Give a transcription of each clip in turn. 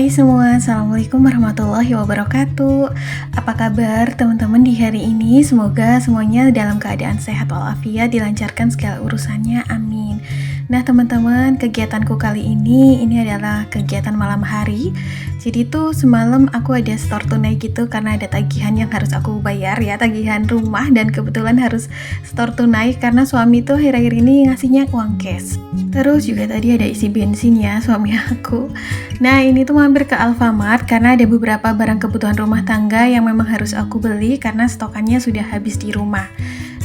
Hai semua, Assalamualaikum warahmatullahi wabarakatuh. Apa kabar teman-teman di hari ini? Semoga semuanya dalam keadaan sehat walafiat, dilancarkan segala urusannya, amin. Nah teman-teman, kegiatanku kali ini adalah kegiatan malam hari. Jadi tuh semalam aku ada store tunai gitu karena ada tagihan yang harus aku bayar ya, tagihan rumah, dan kebetulan harus store tunai karena suami tuh akhir-akhir ini ngasihnya uang cash. Terus juga tadi ada isi bensin ya suami aku. Nah ini tuh mampir ke Alfamart karena ada beberapa barang kebutuhan rumah tangga yang memang harus aku beli karena stokannya sudah habis di rumah.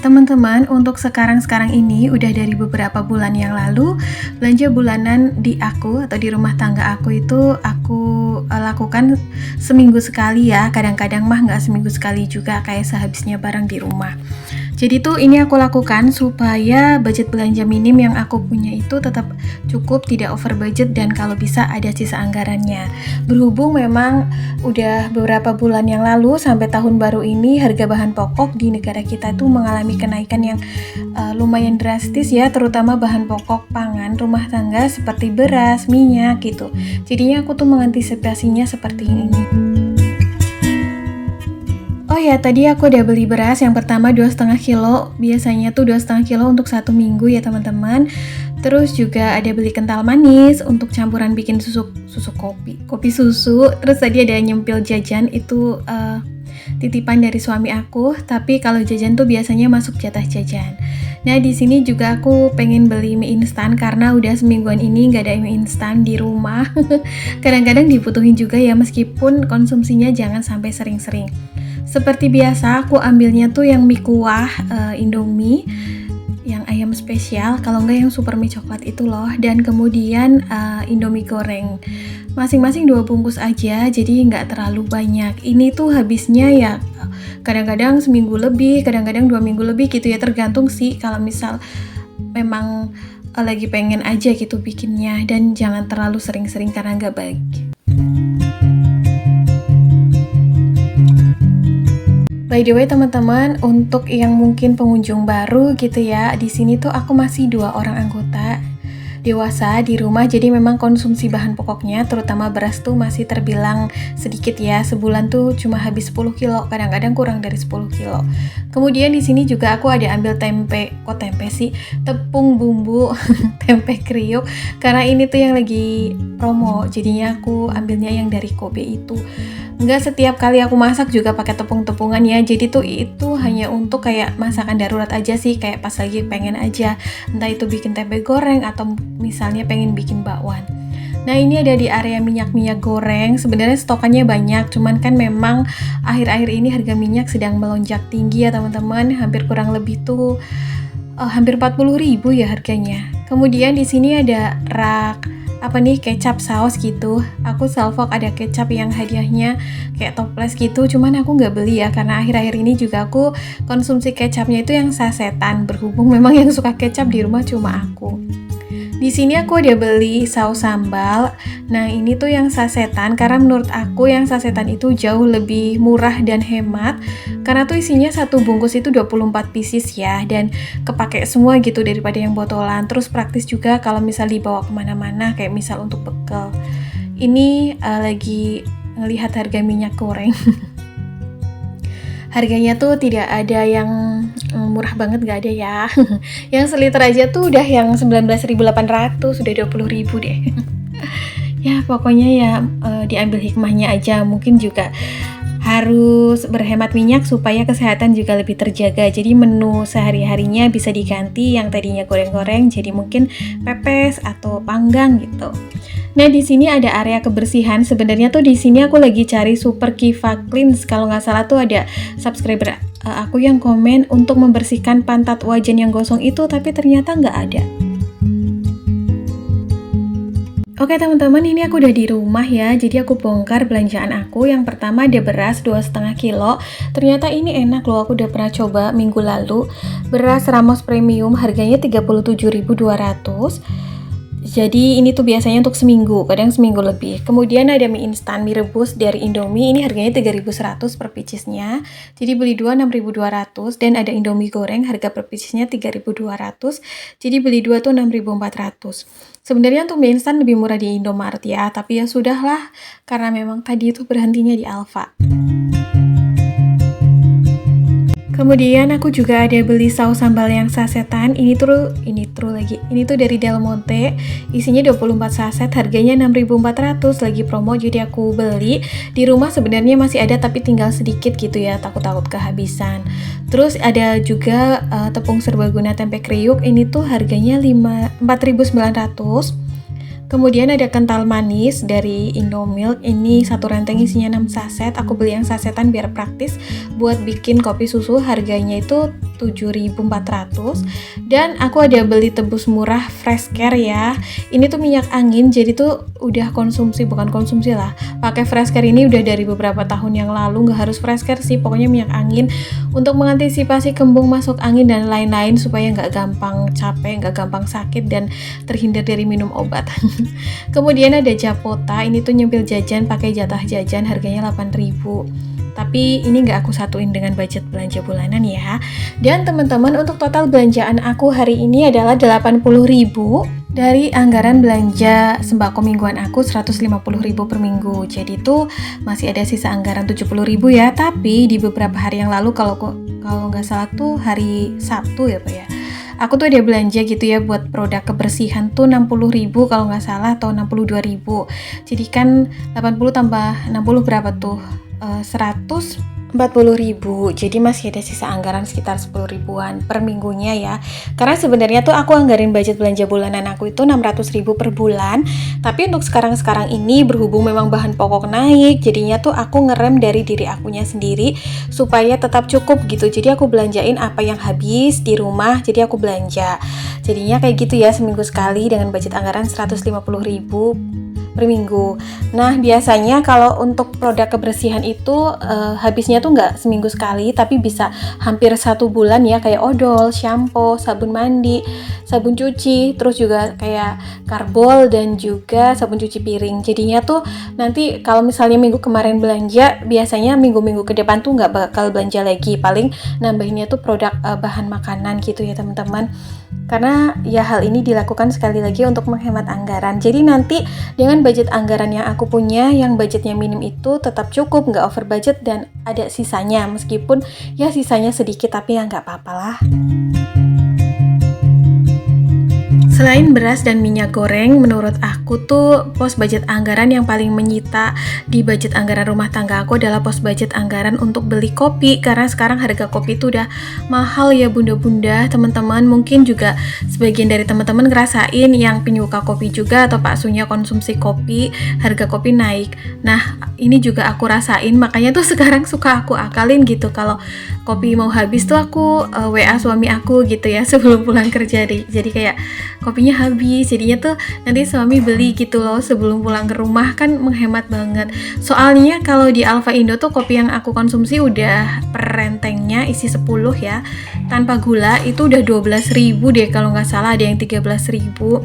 Teman-teman, untuk sekarang ini udah dari beberapa bulan yang lalu, belanja bulanan di aku atau di rumah tangga aku itu aku lakukan seminggu sekali ya. Kadang-kadang mah nggak seminggu sekali juga, kayak sehabisnya barang di rumah. Jadi tuh ini aku lakukan supaya budget belanja minim yang aku punya itu tetap cukup, tidak over budget, dan kalau bisa ada sisa anggarannya. Berhubung memang udah beberapa bulan yang lalu sampai tahun baru ini harga bahan pokok di negara kita tuh mengalami kenaikan yang lumayan drastis ya, terutama bahan pokok pangan rumah tangga seperti beras, minyak gitu. Jadinya aku tuh mengantisipasinya seperti ini. Oh ya, tadi aku udah beli beras yang pertama 2,5 kilo. Biasanya tuh 2,5 kilo untuk 1 minggu ya teman-teman. Terus juga ada beli kental manis untuk campuran bikin kopi susu. Terus tadi ada nyempil jajan, itu titipan dari suami aku. Tapi kalau jajan tuh biasanya masuk jatah jajan. Nah di sini juga aku pengen beli mie instan karena udah semingguan ini nggak ada mie instan di rumah. Kadang-kadang dibutuhin juga ya, meskipun konsumsinya jangan sampai sering-sering. Seperti biasa aku ambilnya tuh yang mie kuah Indomie, yang ayam spesial, kalau enggak yang super mie coklat itu loh, dan kemudian Indomie goreng. Masing-masing 2 bungkus aja, jadi nggak terlalu banyak. Ini tuh habisnya ya kadang-kadang seminggu lebih, kadang-kadang 2 minggu lebih gitu ya, tergantung sih kalau misal memang lagi pengen aja gitu bikinnya, dan jangan terlalu sering-sering karena nggak baik. By the way teman-teman, untuk yang mungkin pengunjung baru gitu ya, di sini tuh aku masih 2 orang anggota dewasa di rumah, jadi memang konsumsi bahan pokoknya terutama beras tuh masih terbilang sedikit ya. Sebulan tuh cuma habis 10 kilo, kadang-kadang kurang dari 10 kilo. Kemudian di sini juga aku ada ambil tepung bumbu tempe kriuk karena ini tuh yang lagi promo, jadinya aku ambilnya yang dari Kobe itu. Nggak setiap kali aku masak juga pakai tepung-tepungan ya, jadi tuh itu hanya untuk kayak masakan darurat aja sih, kayak pas lagi pengen aja, entah itu bikin tempe goreng atau misalnya pengen bikin bakwan. Nah ini ada di area minyak goreng, sebenarnya stokannya banyak, cuman kan memang akhir-akhir ini harga minyak sedang melonjak tinggi ya teman-teman, hampir kurang lebih tuh hampir 40.000 ya harganya. Kemudian di sini ada rak kecap saus gitu. Aku salvok ada kecap yang hadiahnya kayak toples gitu, cuman aku nggak beli ya karena akhir-akhir ini juga aku konsumsi kecapnya itu yang sasetan, berhubung memang yang suka kecap di rumah cuma aku. Di sini aku udah beli saus sambal. Nah ini tuh yang sasetan karena menurut aku yang sasetan itu jauh lebih murah dan hemat, karena tuh isinya 1 bungkus itu 24 pieces ya, dan kepake semua gitu daripada yang botolan. Terus praktis juga kalau misal dibawa kemana-mana, kayak misal untuk bekal. Ini lagi ngelihat harga minyak goreng. Harganya tuh tidak ada yang murah banget, gak ada ya. Yang seliter aja tuh udah yang 19.800, udah 20.000 deh. Ya pokoknya ya diambil hikmahnya aja, mungkin juga harus berhemat minyak supaya kesehatan juga lebih terjaga. Jadi menu sehari-harinya bisa diganti yang tadinya goreng-goreng jadi mungkin pepes atau panggang gitu. Nah di sini ada area kebersihan. Sebenarnya tuh di sini aku lagi cari Super Kiva Cleanse. Kalau nggak salah tuh ada subscriber aku yang komen untuk membersihkan pantat wajan yang gosong itu, tapi ternyata nggak ada. Oke teman-teman, ini aku udah di rumah ya, jadi aku bongkar belanjaan aku. Yang pertama ada beras 2,5 kilo. Ternyata ini enak loh, aku udah pernah coba minggu lalu. Beras Ramos Premium harganya 37.200. Jadi ini tuh biasanya untuk seminggu, kadang seminggu lebih. Kemudian ada mie instan, mie rebus dari Indomie. Ini harganya 3.100 per piecesnya. Jadi beli 2 6.200, dan ada Indomie goreng harga per piecesnya 3.200. Jadi beli 2 tuh 6.400. Sebenarnya untuk mie instan lebih murah di Indomaret ya, tapi ya sudahlah karena memang tadi itu berhentinya di Alfa. Kemudian aku juga ada beli saus sambal yang sasetan. Ini tuh dari Del Monte. Isinya 24 saset, harganya 6.400, lagi promo jadi aku beli. Di rumah sebenarnya masih ada tapi tinggal sedikit gitu ya, takut kehabisan. Terus ada juga tepung serbaguna tempe kriuk. Ini tuh harganya 4.900. Kemudian ada kental manis dari Indomilk. Ini satu renteng isinya 6 saset. Aku beli yang sasetan biar praktis buat bikin kopi susu. Harganya itu 7.400. Dan aku ada beli tebus murah Fresh Care ya. Ini tuh minyak angin, jadi tuh udah bukan konsumsi lah. Pakai Fresh Care ini udah dari beberapa tahun yang lalu. Nggak harus Fresh Care sih, pokoknya minyak angin untuk mengantisipasi kembung masuk angin dan lain-lain supaya nggak gampang capek, nggak gampang sakit, dan terhindar dari minum obat. Kemudian ada Japota, ini tuh nyempil jajan pakai jatah jajan, harganya 8.000. Tapi ini nggak aku satuin dengan budget belanja bulanan ya. Dan teman-teman, untuk total belanjaan aku hari ini adalah 80.000 dari anggaran belanja sembako mingguan aku 150.000 per minggu. Jadi tuh masih ada sisa anggaran 70.000 ya. Tapi di beberapa hari yang lalu, kalau nggak salah tuh hari Sabtu ya Pak ya, aku tuh ada belanja gitu ya buat produk kebersihan tuh 60.000 kalau nggak salah, atau 62.000. Jadi kan 80 tambah 60 berapa tuh? 140.000. Jadi masih ada sisa anggaran sekitar 10.000-an per minggunya ya. Karena sebenarnya tuh aku anggarin budget belanja bulanan aku itu 600.000 per bulan. Tapi untuk sekarang ini berhubung memang bahan pokok naik, jadinya tuh aku ngerem dari diri akunya sendiri supaya tetap cukup gitu. Jadi aku belanjain apa yang habis di rumah, jadi aku belanja. Jadinya kayak gitu ya, seminggu sekali dengan budget anggaran 150.000 per minggu. Nah, biasanya kalau untuk produk kebersihan itu habisnya tuh nggak seminggu sekali, tapi bisa hampir 1 bulan ya, kayak odol, shampoo, sabun mandi, sabun cuci, terus juga kayak karbol dan juga sabun cuci piring. Jadinya tuh nanti kalau misalnya minggu kemarin belanja, biasanya minggu-minggu ke depan tuh nggak bakal belanja lagi, paling nambahinnya tuh produk bahan makanan gitu ya teman-teman. Karena ya hal ini dilakukan sekali lagi untuk menghemat anggaran. Jadi nanti dengan budget anggaran yang aku punya, yang budgetnya minim itu tetap cukup, nggak over budget dan ada sisanya. Meskipun ya sisanya sedikit, tapi ya nggak apa-apa lah. Selain beras dan minyak goreng, menurut aku tuh pos budget anggaran yang paling menyita di budget anggaran rumah tangga aku adalah pos budget anggaran untuk beli kopi. Karena sekarang harga kopi itu udah mahal ya bunda-bunda. Teman-teman mungkin juga sebagian dari teman-teman ngerasain yang penyuka kopi juga atau paksunya konsumsi kopi, harga kopi naik. Nah, ini juga aku rasain, makanya tuh sekarang suka aku akalin gitu. Kalau kopi mau habis tuh aku WA suami aku gitu ya sebelum pulang kerja deh. Jadi kayak kopinya habis, jadinya tuh nanti suami beli gitu loh sebelum pulang ke rumah, kan menghemat banget. Soalnya kalau di Alfa Indo tuh kopi yang aku konsumsi udah per rentengnya isi 10 ya, tanpa gula itu udah 12.000 deh kalau nggak salah, ada yang 13.000.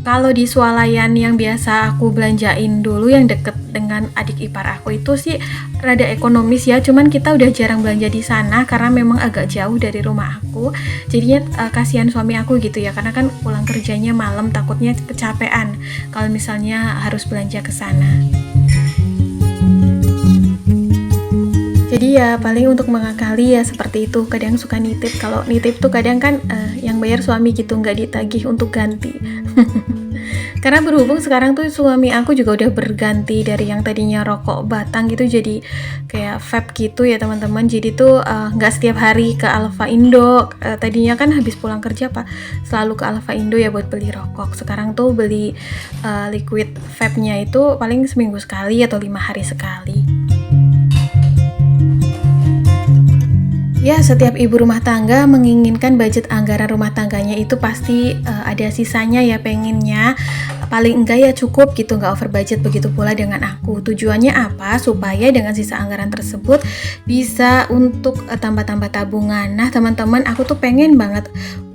Kalau di swalayan yang biasa aku belanjain dulu yang deket dengan adik ipar aku itu sih rada ekonomis ya, cuman kita udah jarang belanja di sana karena memang agak jauh dari rumah aku. Jadinya kasihan suami aku gitu ya, karena kan pulang kerjanya malam, takutnya kecapean kalau misalnya harus belanja ke sana. Jadi ya paling untuk mengakali ya seperti itu, kadang suka nitip. Kalau nitip tuh kadang kan yang bayar suami gitu, nggak ditagih untuk ganti. Karena berhubung sekarang tuh suami aku juga udah berganti dari yang tadinya rokok batang gitu jadi kayak vape gitu ya teman-teman. Jadi tuh nggak setiap hari ke Alfa Indo. Tadinya kan habis pulang kerja selalu ke Alfa Indo ya buat beli rokok. Sekarang tuh beli liquid vape-nya itu paling seminggu sekali atau 5 hari sekali. Ya, setiap ibu rumah tangga menginginkan budget anggaran rumah tangganya itu pasti ada sisanya ya pengennya. paling enggak ya cukup gitu, nggak over budget. Begitu pula dengan aku. Tujuannya apa? Supaya dengan sisa anggaran tersebut bisa untuk tambah-tambah tabungan. Nah teman-teman, aku tuh pengen banget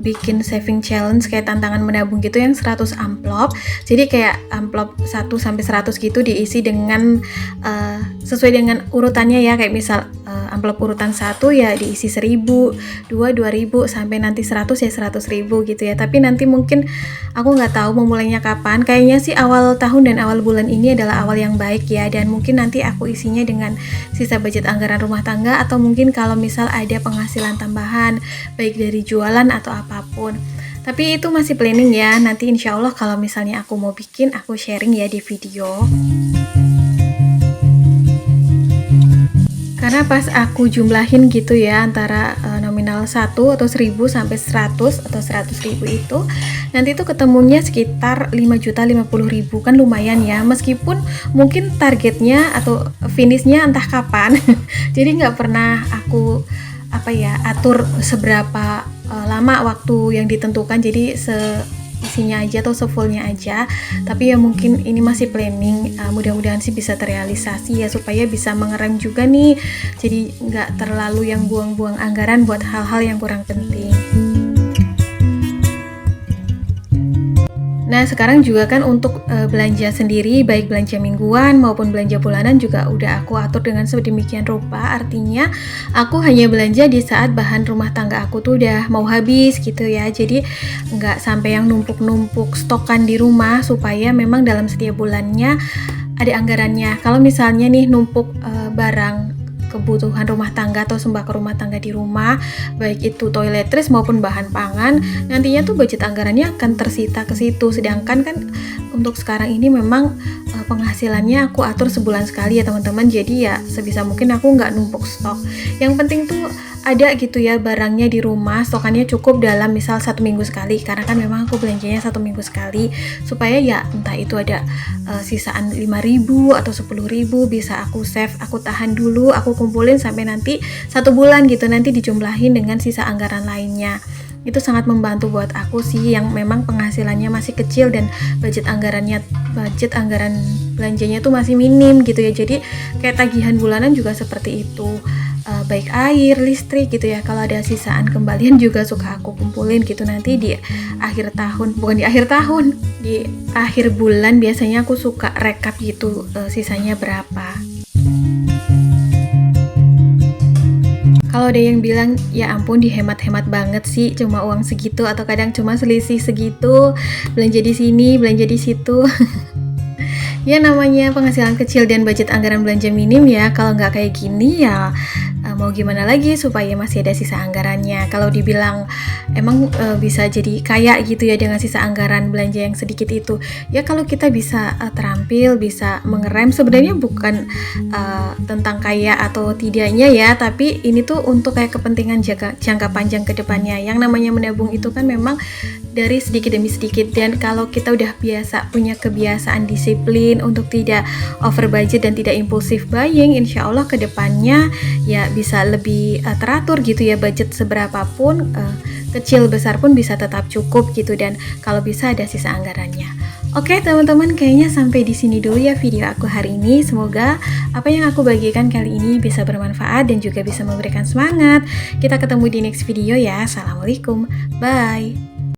bikin saving challenge kayak tantangan menabung gitu yang 100 amplop. Jadi kayak amplop 1 sampai 100 gitu diisi dengan sesuai dengan urutannya ya, kayak misal amplop urutan 1 ya diisi 1000, 2 2000 sampai nanti 100 ya 100.000 gitu ya. Tapi nanti mungkin aku nggak tahu memulainya kapan. Kayaknya sih awal tahun dan awal bulan ini adalah awal yang baik ya, dan mungkin nanti aku isinya dengan sisa budget anggaran rumah tangga, atau mungkin kalau misal ada penghasilan tambahan baik dari jualan atau apapun. Tapi itu masih planning ya. Nanti insya Allah kalau misalnya aku mau bikin, aku sharing ya di video. Karena pas aku jumlahin gitu ya antara nominal 1 atau 1000 sampai 100 atau 100.000 itu, nanti itu ketemunya sekitar 5.050.000. Kan lumayan ya, meskipun mungkin targetnya atau finishnya entah kapan. Jadi nggak pernah aku atur seberapa lama waktu yang ditentukan, jadi isinya aja atau sefullnya aja. Tapi ya mungkin ini masih planning, mudah-mudahan sih bisa terrealisasi ya, supaya bisa mengerem juga nih, jadi nggak terlalu yang buang-buang anggaran buat hal-hal yang kurang penting. Nah sekarang juga kan untuk belanja sendiri, baik belanja mingguan maupun belanja bulanan juga udah aku atur dengan sedemikian rupa. Artinya aku hanya belanja di saat bahan rumah tangga aku tuh udah mau habis gitu ya. Jadi nggak sampai yang numpuk-numpuk stokan di rumah, supaya memang dalam setiap bulannya ada anggarannya. Kalau misalnya nih numpuk barang kebutuhan rumah tangga atau sembako rumah tangga di rumah, baik itu toiletries maupun bahan pangan, nantinya tuh budget anggarannya akan tersita ke situ. Sedangkan kan untuk sekarang ini memang penghasilannya aku atur sebulan sekali ya teman-teman, jadi ya sebisa mungkin aku nggak numpuk stok. Yang penting tuh ada gitu ya barangnya di rumah, stokannya cukup dalam misal 1 minggu sekali, karena kan memang aku belanjanya 1 minggu sekali, supaya ya entah itu ada sisaan 5.000 atau 10.000 bisa aku save, aku tahan dulu, aku kumpulin sampai nanti 1 bulan gitu, nanti dijumlahin dengan sisa anggaran lainnya. Itu sangat membantu buat aku sih yang memang penghasilannya masih kecil dan budget anggaran belanjanya tuh masih minim gitu ya. Jadi kayak tagihan bulanan juga seperti itu, baik air, listrik gitu ya. Kalau ada sisaan kembalian juga suka aku kumpulin gitu, nanti di akhir tahun, bukan di akhir tahun, di akhir bulan biasanya aku suka rekap gitu, sisanya berapa. Kalau ada yang bilang, ya ampun dihemat-hemat banget sih, cuma uang segitu, atau kadang cuma selisih segitu, belanja di sini, belanja di situ. Ya namanya penghasilan kecil dan budget anggaran belanja minim ya, kalau nggak kayak gini ya mau gimana lagi supaya masih ada sisa anggarannya. Kalau dibilang emang bisa jadi kaya gitu ya dengan sisa anggaran belanja yang sedikit itu, ya kalau kita bisa terampil, bisa mengerem, sebenarnya bukan tentang kaya atau tidaknya ya, tapi ini tuh untuk kayak kepentingan jangka panjang ke depannya. Yang namanya menabung itu kan memang dari sedikit demi sedikit, dan kalau kita udah biasa punya kebiasaan disiplin untuk tidak over budget dan tidak impulsif buying, insya Allah ke depannya ya bisa lebih teratur gitu ya, budget seberapapun kecil besar pun bisa tetap cukup gitu, dan kalau bisa ada sisa anggarannya. Oke teman-teman, kayaknya sampai di sini dulu ya video aku hari ini. Semoga apa yang aku bagikan kali ini bisa bermanfaat dan juga bisa memberikan semangat. Kita ketemu di next video ya. Assalamualaikum, bye.